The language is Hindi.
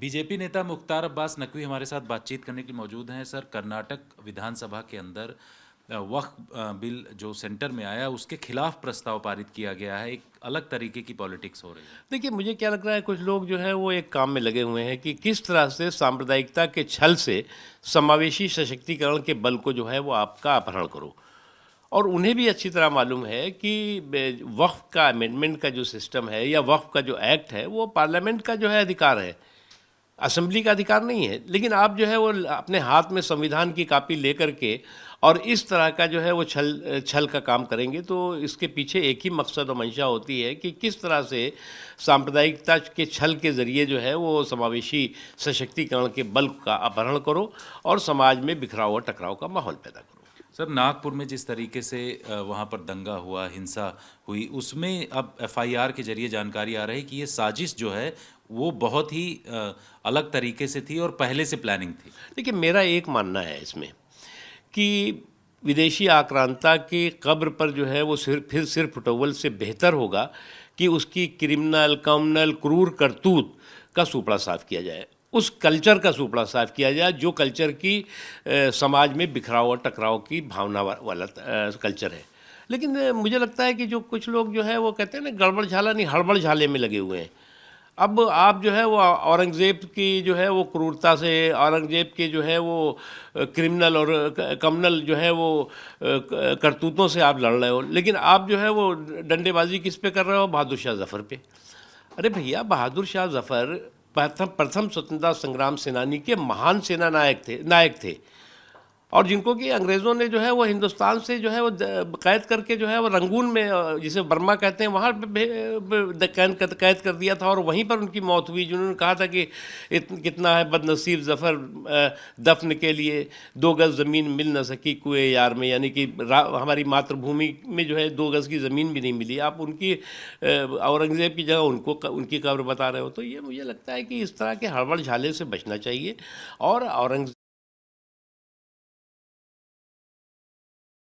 बीजेपी नेता मुख्तार अब्बास नकवी हमारे साथ बातचीत करने के लिए मौजूद हैं। सर, कर्नाटक विधानसभा के अंदर वक्फ बिल जो सेंटर में आया उसके खिलाफ प्रस्ताव पारित किया गया है। एक अलग तरीके की पॉलिटिक्स हो रही है। देखिए, मुझे क्या लग रहा है, कुछ लोग जो है वो एक काम में लगे हुए हैं कि किस तरह से सांप्रदायिकता के छल से समावेशी सशक्तिकरण के बल को जो है वो आपका अपहरण करो। और उन्हें भी अच्छी तरह मालूम है कि वक्फ का अमेंडमेंट का जो सिस्टम है या वक्फ का जो एक्ट है वो पार्लियामेंट का जो है अधिकार है, असेंबली का अधिकार नहीं है। लेकिन आप जो है वो अपने हाथ में संविधान की कॉपी लेकर के और इस तरह का जो है वो छल का काम करेंगे, तो इसके पीछे एक ही मकसद और मंशा होती है कि किस तरह से सांप्रदायिकता के छल के ज़रिए जो है वो समावेशी सशक्तिकरण के बल का अपहरण करो और समाज में बिखराव और टकराव का माहौल पैदा करो। सर, नागपुर में जिस तरीके से वहाँ पर दंगा हुआ, हिंसा हुई, उसमें अब एफआईआर के जरिए जानकारी आ रही है कि ये साजिश जो है वो बहुत ही अलग तरीके से थी और पहले से प्लानिंग थी। देखिए, मेरा एक मानना है इसमें कि विदेशी आक्रांता की कब्र पर जो है वो फिर सिर फुटोवल से बेहतर होगा कि उसकी क्रिमिनल कम्युनल क्रूर करतूत का सूपड़ा साफ किया जाए, उस कल्चर का सूपड़ा साफ किया जाए जो कल्चर की समाज में बिखराव और टकराव की भावना वाला कल्चर है। लेकिन मुझे लगता है कि जो कुछ लोग जो है वो कहते हैं ना, गड़बड़ झाला नहीं हड़बड़ झाले में लगे हुए हैं। अब आप जो है वो औरंगज़ेब की जो है वो क्रूरता से, औरंगज़ेब के जो है वो क्रिमिनल और कम्युनल जो है वो करतूतों से आप लड़ रहे हो, लेकिन आप जो है वो डंडेबाजी किस पे कर रहे हो? बहादुर शाह जफ़र पे। अरे भैया, बहादुर शाह जफ़र प्रथम प्रथम स्वतंत्रता संग्राम सेनानी के महान सेना नायक थे और जिनको कि अंग्रेज़ों ने जो है वो हिंदुस्तान से जो है वो कैद करके जो है वो रंगून में, जिसे बर्मा कहते हैं, वहाँ कैद कर दिया था और वहीं पर उनकी मौत हुई। जिन्होंने कहा था कि कितना है बदनसीब ज़फ़र, दफन के लिए 2 गज़ ज़मीन मिल न सकी कुएं यार में, यानी कि हमारी मातृभूमि में जो है 2 गज़ की ज़मीन भी नहीं मिली। आप उनकी औरंगज़ेब की जगह उनकी कब्र बता रहे हो। तो ये मुझे लगता है कि इस तरह के हड़बड़ झाले से बचना चाहिए और औरंगज़ेब